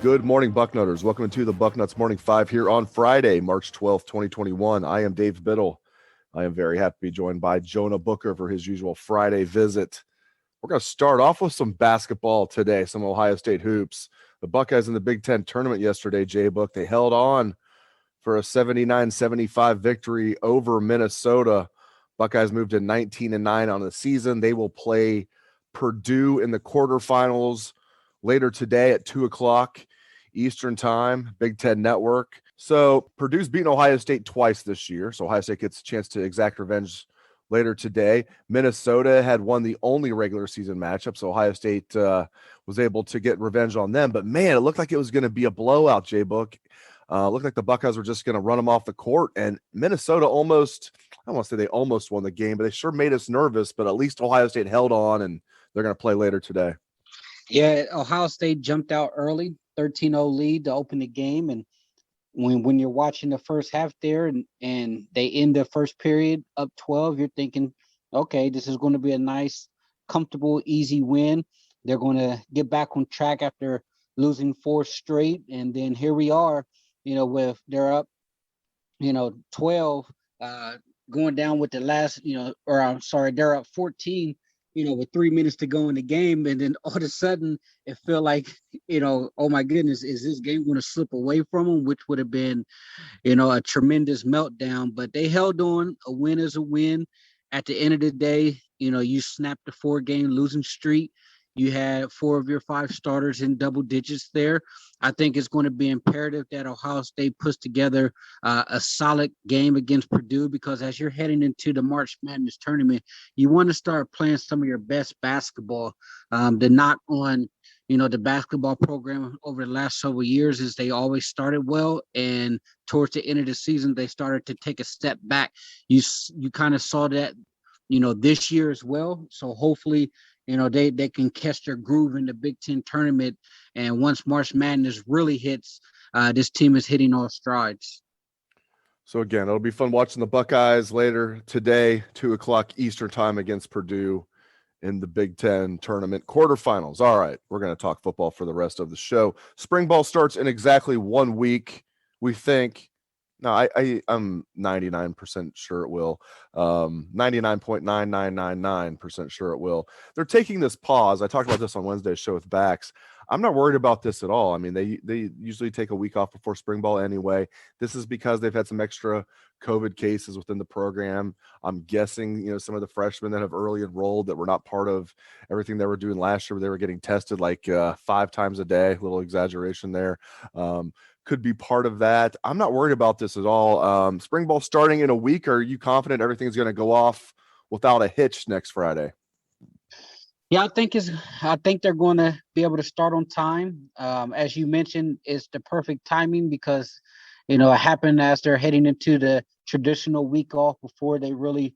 Good morning, Bucknutters. Welcome to the Bucknuts Morning Five here on Friday, March 12th, 2021. I am Dave Biddle. I am very happy to be joined by Jonah Booker for his usual Friday visit. We're going to start off with some basketball today, some Ohio State hoops. The Buckeyes in the Big Ten tournament yesterday, JBook, they held on for a 79-75 victory over Minnesota. Buckeyes moved to 19-9 on the season. They will play Purdue in the quarterfinals later today at 2 o'clock Eastern Time, Big Ten Network. So Purdue's beaten Ohio State twice this year, so Ohio State gets a chance to exact revenge later today. Minnesota had won the only regular season matchup, so Ohio State was able to get revenge on them. But, man, it looked like it was going to be a blowout, JBook. Looked like the Buckeyes were just going to run them off the court, and Minnesota almost – I don't want to say they almost won the game, but they sure made us nervous, but at least Ohio State held on, and they're going to play later today. Yeah, Ohio State jumped out early, 13-0 lead to open the game. And when you're watching the first half there and they end the first period up 12, you're thinking, okay, this is going to be a nice, comfortable, easy win. They're going to get back on track after losing 4 straight. And then here we are, with they're up, 12, going down with the last, they're up 14. With 3 minutes to go in the game, and then all of a sudden it felt like, oh my goodness, is this game going to slip away from them, which would have been, a tremendous meltdown. But they held on. A win is a win. At the end of the day, you snapped the 4-game losing streak. You had 4 of your 5 starters in double digits there. I think it's going to be imperative that Ohio State puts together a solid game against Purdue, because as you're heading into the March Madness tournament, you want to start playing some of your best basketball. The knock on, the basketball program over the last several years is they always started well, and towards the end of the season, they started to take a step back. You kind of saw that, this year as well. So hopefully, they can catch their groove in the Big Ten tournament. And once March Madness really hits, this team is hitting all strides. So, again, it'll be fun watching the Buckeyes later today, 2 o'clock Eastern Time against Purdue in the Big Ten tournament quarterfinals. All right, we're going to talk football for the rest of the show. Spring ball starts in exactly 1 week, we think. No, I'm 99% sure it will. 99.9999% sure it will. They're taking this pause. I talked about this on Wednesday's show with Bax. I'm not worried about this at all. I mean, they usually take a week off before spring ball anyway. This is because they've had some extra COVID cases within the program. I'm guessing, some of the freshmen that have early enrolled that were not part of everything they were doing last year, where they were getting tested like 5 times a day, a little exaggeration there. Could be part of that. I'm not worried about this at all. Spring ball starting in a week. Are you confident everything's going to go off without a hitch next Friday? Yeah, I think they're going to be able to start on time. As you mentioned, it's the perfect timing because, it happened as they're heading into the traditional week off before they really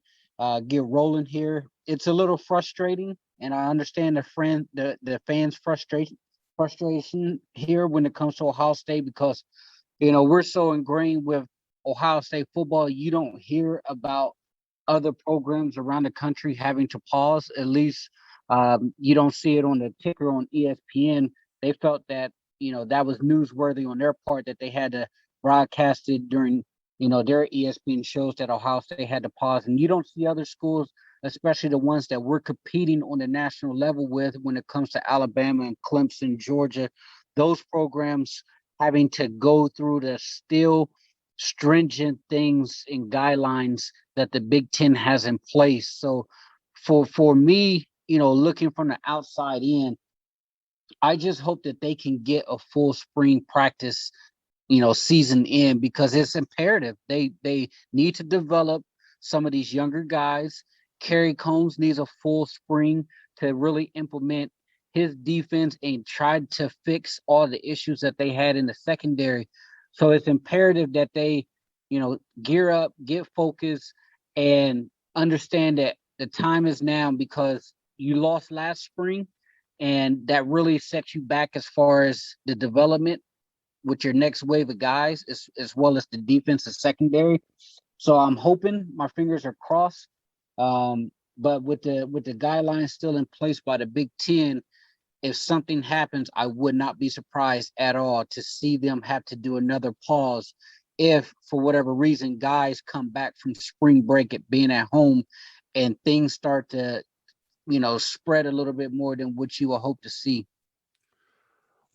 get rolling here. It's a little frustrating, and I understand the fans' frustration here when it comes to Ohio State, because we're so ingrained with Ohio State football. You don't hear about other programs around the country having to pause. At least you don't see it on the ticker on ESPN. They felt that that was newsworthy on their part, that they had to broadcast it during their ESPN shows, that Ohio State had to pause. And you don't see other schools, especially the ones that we're competing on the national level with when it comes to Alabama and Clemson, Georgia, those programs having to go through the still stringent things and guidelines that the Big Ten has in place. So for me, looking from the outside in, I just hope that they can get a full spring practice, season in, because it's imperative. They need to develop some of these younger guys. Kerry Combs needs a full spring to really implement his defense and try to fix all the issues that they had in the secondary. So it's imperative that they, gear up, get focused, and understand that the time is now, because you lost last spring, and that really sets you back as far as the development with your next wave of guys, as well as the defensive secondary. So I'm hoping, my fingers are crossed. But with the guidelines still in place by the Big Ten, if something happens, I would not be surprised at all to see them have to do another pause if, for whatever reason, guys come back from spring break at being at home and things start to, spread a little bit more than what you will hope to see.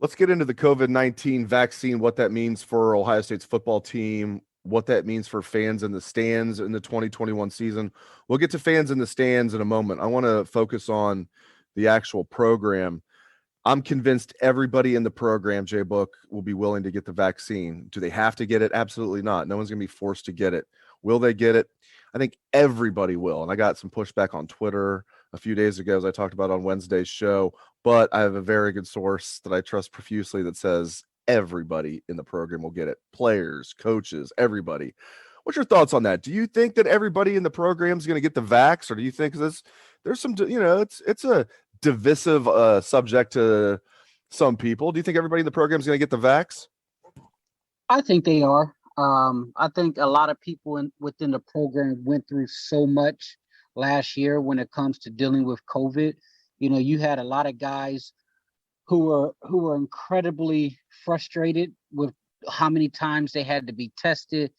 Let's get into the COVID-19 vaccine, what that means for Ohio State's football team, what that means for fans in the stands in the 2021 season. We'll get to fans in the stands in a moment. I want to focus on the actual program. I'm convinced everybody in the program, JBook, will be willing to get the vaccine. Do they have to get it? Absolutely not. No one's going to be forced to get it. Will they get it? I think everybody will. And I got some pushback on Twitter a few days ago, as I talked about on Wednesday's show, but I have a very good source that I trust profusely that says everybody in the program will get it. Players, coaches, everybody. What's your thoughts on that? Do you think that everybody in the program is going to get the vax, or do you think there's some, it's a divisive subject to some people? Do you think everybody in the program is going to get the vax? I think they are. I think a lot of people within the program went through so much last year when it comes to dealing with COVID. You had a lot of guys who were incredibly frustrated with how many times they had to be tested,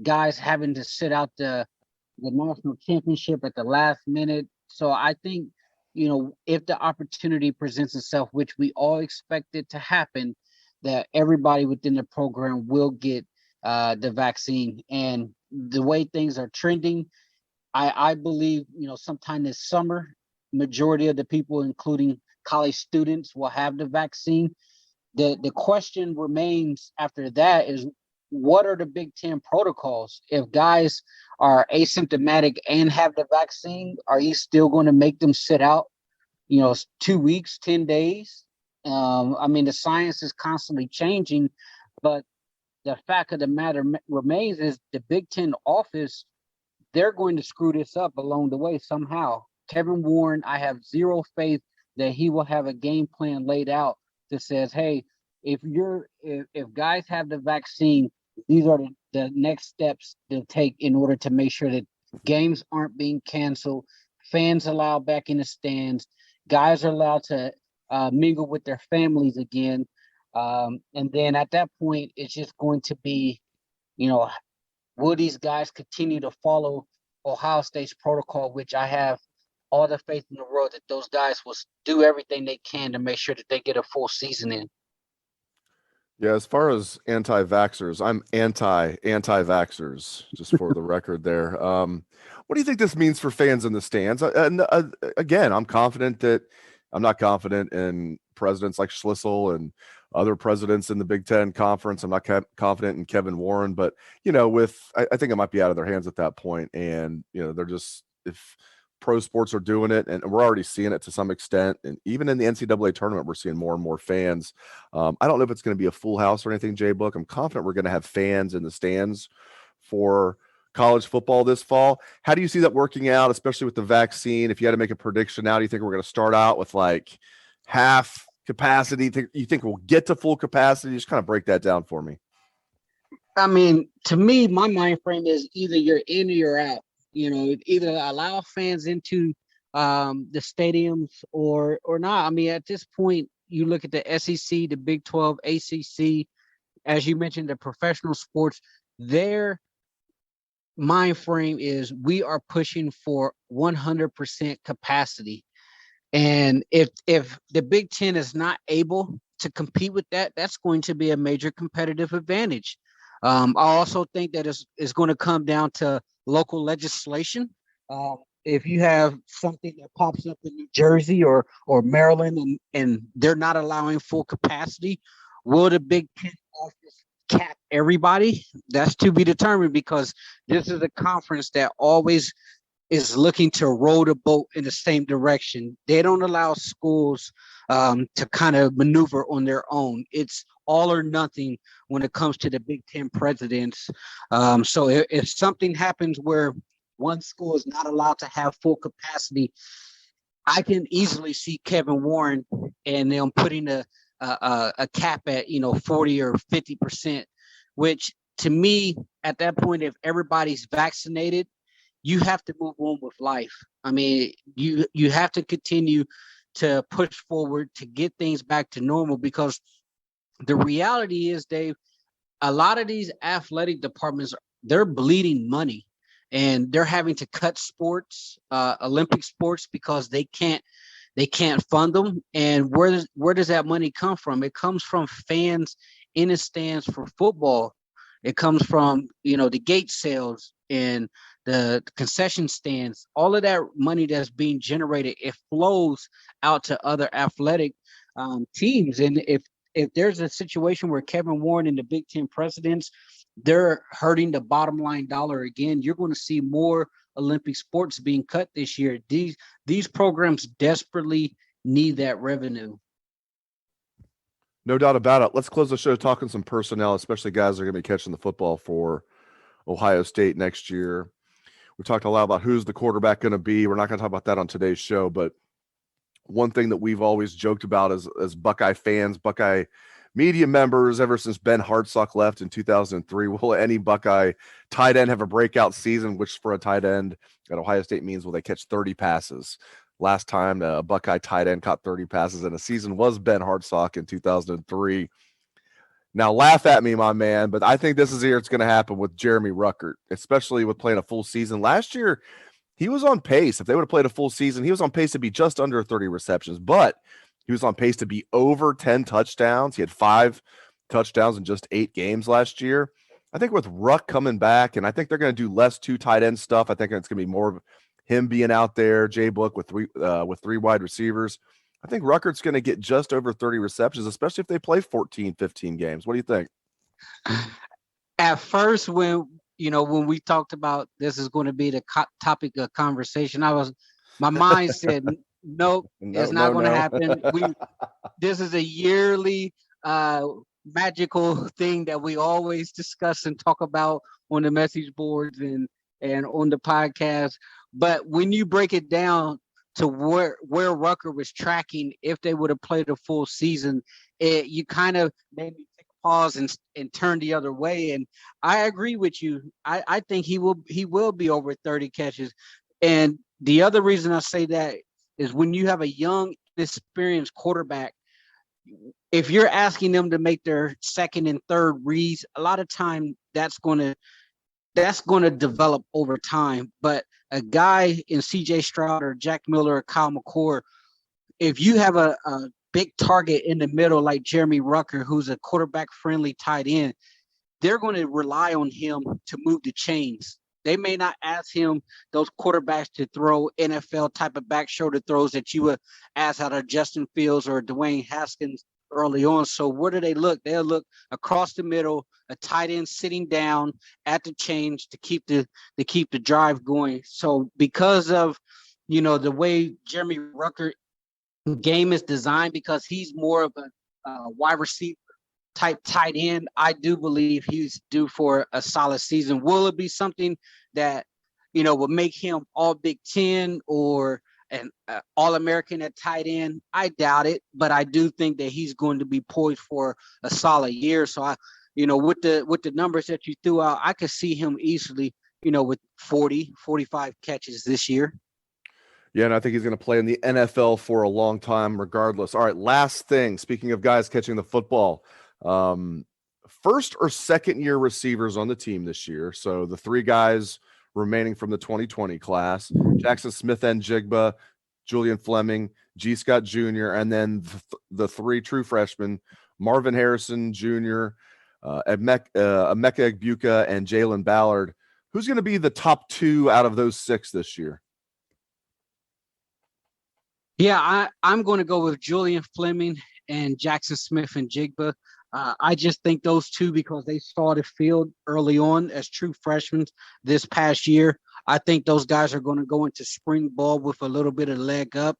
guys having to sit out the national championship at the last minute. So I think, if the opportunity presents itself, which we all expect it to happen, that everybody within the program will get the vaccine. And the way things are trending, I believe, sometime this summer, majority of the people, including college students, will have the vaccine. The question remains after that is, what are the Big Ten protocols? If guys are asymptomatic and have the vaccine, are you still going to make them sit out, 2 weeks, 10 days? The science is constantly changing, but the fact of the matter remains is the Big Ten office, they're going to screw this up along the way somehow. Kevin Warren, I have zero faith that he will have a game plan laid out that says, hey, if guys have the vaccine, these are the next steps they'll take in order to make sure that games aren't being canceled, fans allowed back in the stands, guys are allowed to mingle with their families again. And then at that point, it's just going to be, will these guys continue to follow Ohio State's protocol, which I have all the faith in the world that those guys will do everything they can to make sure that they get a full season in. Yeah, as far as anti-vaxxers, I'm anti-vaxxers, just for the record there. What do you think this means for fans in the stands? Again, I'm not confident in presidents like Schlissel and other presidents in the Big Ten Conference. I'm not confident in Kevin Warren, but, I think it might be out of their hands at that point. And, they're just, if pro sports are doing it, and we're already seeing it to some extent, and even in the NCAA tournament, we're seeing more and more fans. I don't know if it's going to be a full house or anything, JBook. I'm confident we're going to have fans in the stands for college football this fall. How do you see that working out, especially with the vaccine? If you had to make a prediction now, do you think we're going to start out with like half capacity? You think we'll get to full capacity? Just kind of break that down for me. To me, my mind frame is either you're in or you're out. Either allow fans into the stadiums or not. At this point, you look at the SEC, the Big 12, ACC, as you mentioned, the professional sports, their mind frame is we are pushing for 100% capacity. And if the Big Ten is not able to compete with that, that's going to be a major competitive advantage. I also think that it's going to come down to local legislation. If you have something that pops up in New Jersey or Maryland and they're not allowing full capacity, will the Big Ten office cap everybody? That's to be determined, because this is a conference that always is looking to row the boat in the same direction. They don't allow schools to kind of maneuver on their own. It's all or nothing when it comes to the Big Ten presidents. So if something happens where one school is not allowed to have full capacity, I can easily see Kevin Warren and them putting a cap at 40 or 50%, which to me at that point, if everybody's vaccinated, you have to move on with life. I mean, you have to continue to push forward to get things back to normal, because the reality is, Dave, a lot of these athletic departments, they're bleeding money, and they're having to cut sports, Olympic sports, because they can't fund them. And where does that money come from? It comes from fans in the stands for football. It comes from the gate sales and the concession stands. All of that money that's being generated, it flows out to other athletic teams. And if there's a situation where Kevin Warren and the Big Ten presidents, they're hurting the bottom line dollar again, you're going to see more Olympic sports being cut this year. These programs desperately need that revenue. No doubt about it. Let's close the show talking some personnel, especially guys that are going to be catching the football for Ohio State next year. We talked a lot about who's the quarterback going to be. We're not going to talk about that on today's show, but one thing that we've always joked about as Buckeye fans, Buckeye media members, ever since Ben Hartsock left in 2003, will any Buckeye tight end have a breakout season, which for a tight end at Ohio State means will they catch 30 passes? Last time a Buckeye tight end caught 30 passes in a season was Ben Hartsock in 2003. Now, laugh at me, my man, but I think this is the year it's going to happen with Jeremy Ruckert, especially with playing a full season. Last year, he was on pace. If they would have played a full season, he was on pace to be just under 30 receptions, but he was on pace to be over 10 touchdowns. He had 5 touchdowns in just 8 games last year. I think with Ruck coming back, and I think they're going to do less 2 tight end stuff. I think it's going to be more of him being out there, JBook with 3 wide receivers. I think Ruckert's going to get just over 30 receptions, especially if they play 14, 15 games. What do you think? At first, when we talked about this is going to be the topic of conversation, my mind said, nope, it's not going to happen. This is a yearly magical thing that we always discuss and talk about on the message boards and on the podcast. But when you break it down to where Ruckert was tracking, if they would have played a full season, you kind of made me take a pause and turn the other way. And I agree with you. I think he will be over 30 catches. And the other reason I say that is when you have a young, inexperienced quarterback, if you're asking them to make their second and third reads, a lot of time that's going to develop over time. But a guy in CJ Stroud or Jack Miller or Kyle McCord, if you have a big target in the middle like Jeremy Ruckert, who's a quarterback-friendly tight end, they're going to rely on him to move the chains. They may not ask him, those quarterbacks, to throw NFL type of back shoulder throws that you would ask out of Justin Fields or Dwayne Haskins early on. So where do they look? They'll look across the middle, a tight end sitting down at the chains to keep the drive going. So because of the way Jeremy Ruckert game is designed, because he's more of a wide receiver type tight end, I do believe he's due for a solid season. Will it be something that will make him all Big Ten or an All-American at tight end? I doubt it, but I do think that he's going to be poised for a solid year. So with the numbers that you threw out, I could see him easily, with 40, 45 catches this year. Yeah, and I think he's going to play in the NFL for a long time regardless. All right, last thing. Speaking of guys catching the football, first or second year receivers on the team this year. So the 3 guys remaining from the 2020 class, Jackson Smith-Njigba, Julian Fleming, G. Scott Jr., and then the 3 true freshmen, Marvin Harrison Jr., Emeka Egbuka, and Jalen Ballard. Who's going to be the top 2 out of those 6 this year? Yeah, I'm going to go with Julian Fleming and Jackson Smith-Njigba. I just think those 2, because they saw the field early on as true freshmen this past year, I think those guys are going to go into spring ball with a little bit of leg up.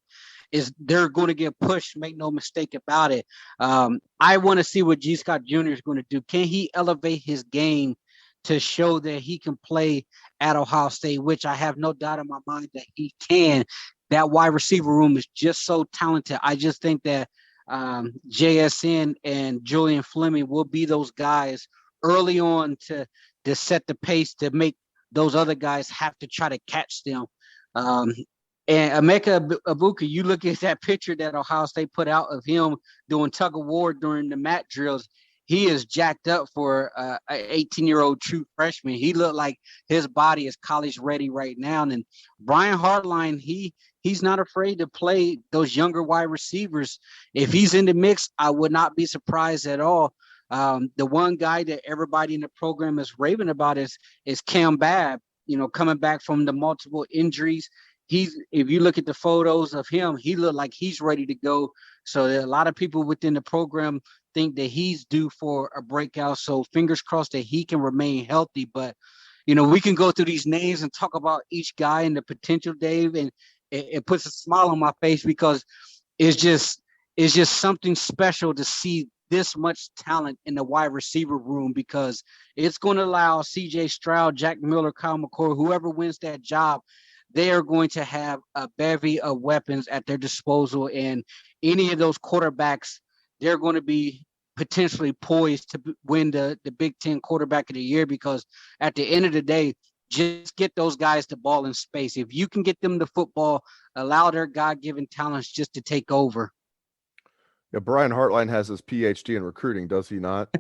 they're going to get pushed. Make no mistake about it. I want to see what G. Scott Jr. is going to do. Can he elevate his game to show that he can play at Ohio State, which I have no doubt in my mind that he can. That wide receiver room is just so talented. I just think that JSN and Julian Fleming will be those guys early on to set the pace to make those other guys have to try to catch them. And Emeka Egbuka, you look at that picture that Ohio State put out of him doing tug of war during the mat drills. He is jacked up for an 18-year-old true freshman. He looked like his body is college ready right now. And Brian Hartline, he's not afraid to play those younger wide receivers. If he's in the mix, I would not be surprised at all. The one guy that everybody in the program is raving about is Cam Babb, coming back from the multiple injuries. If you look at the photos of him, he looked like he's ready to go. So a lot of people within the program think that he's due for a breakout. So fingers crossed that he can remain healthy. But, we can go through these names and talk about each guy and the potential, Dave, and it puts a smile on my face because it's just something special to see this much talent in the wide receiver room, because it's going to allow CJ Stroud, Jack Miller, Kyle McCord, whoever wins that job, they are going to have a bevy of weapons at their disposal. And any of those quarterbacks, they're going to be potentially poised to win the Big Ten quarterback of the year, because at the end of the day, just get those guys the ball in space. If you can get them the football, allow their God-given talents just to take over. Yeah, Brian Hartline has his PhD in recruiting, does he not?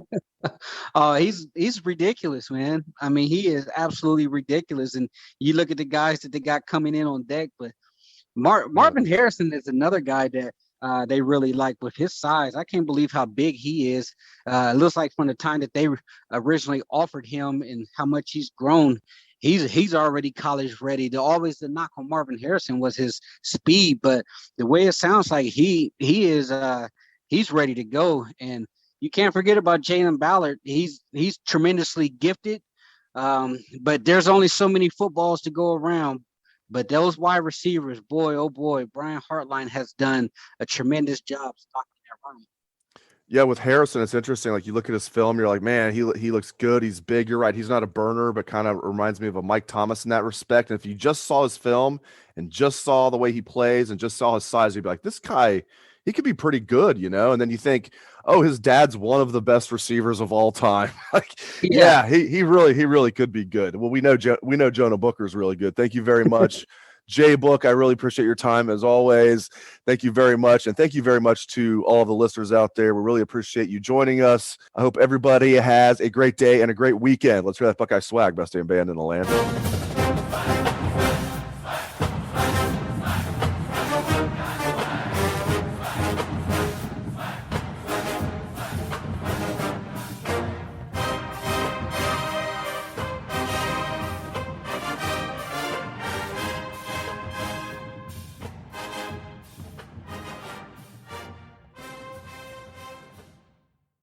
He's ridiculous, man. I mean, he is absolutely ridiculous. And you look at the guys that they got coming in on deck, but Marvin Harrison is another guy that they really like with his size. I can't believe how big he is. It looks like from the time that they originally offered him and how much he's grown, he's already college ready. The knock on Marvin Harrison was his speed, but the way it sounds like he is he's ready to go. And you can't forget about Jalen Ballard. He's tremendously gifted, but there's only so many footballs to go around. But those wide receivers, boy, oh boy, Brian Hartline has done a tremendous job stocking that run. Yeah, with Harrison, it's interesting. Like, you look at his film, you're like, man, he looks good. He's big. You're right. He's not a burner, but kind of reminds me of a Mike Thomas in that respect. And if you just saw his film and just saw the way he plays and just saw his size, you'd be like, this guy, he could be pretty good, And then you think, oh, his dad's one of the best receivers of all time. Like, yeah, he really could be good. Well, we know Jonah Booker is really good. Thank you very much. JBook, I really appreciate your time as always. Thank you very much. And thank you very much to all the listeners out there. We really appreciate you joining us. I hope everybody has a great day and a great weekend. Let's hear that Buckeye swag, best damn band in the land.